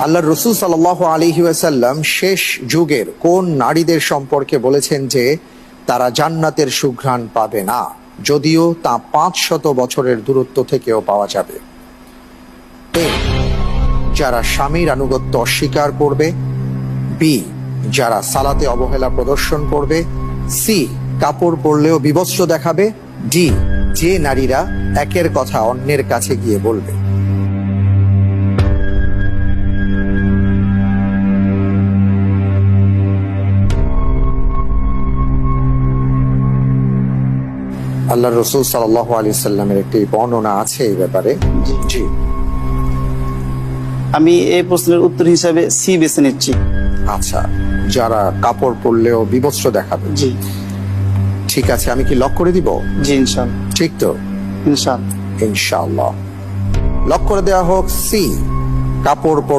আল্লাহ রসুল সাল্লাল্লাহু আলাইহি ওয়াসাল্লাম শেষ যুগের কোন নারীদের সম্পর্কে বলেছেন যে তারা জান্নাতের সুঘ্রাণ পাবে না, যদিও তা 500 বছরের দূরত্ব থেকেও পাওয়া যাবে? এ, যারা স্বামীর আনুগত্য অস্বীকার করবে। বি, যারা সালাতে অবহেলা প্রদর্শন করবে। সি, কাপড় পরলেও বিবস্ত্র দেখাবে। ডি, যে নারীরা একের কথা অন্যের কাছে গিয়ে বলবে। আল্লাহ রসুল সাল্লাল্লাহু আলাইহি সাল্লামের একটি বর্ণনা আছে এই ব্যাপারে। জি, আমি এই প্রশ্নের উত্তর হিসাবে সি বেছে নিচ্ছি। আচ্ছা, যারা কাপড় পরলেও বিবস্ত্র দেখাবে। জি, ঠিক আছে, আমি কি লক করে দিব? জি, ইনশাআল্লাহ। ঠিক তো? ইনশাআল্লাহ। ইনশাআল্লাহ লক করে দেওয়া হোক। সি, কাপড়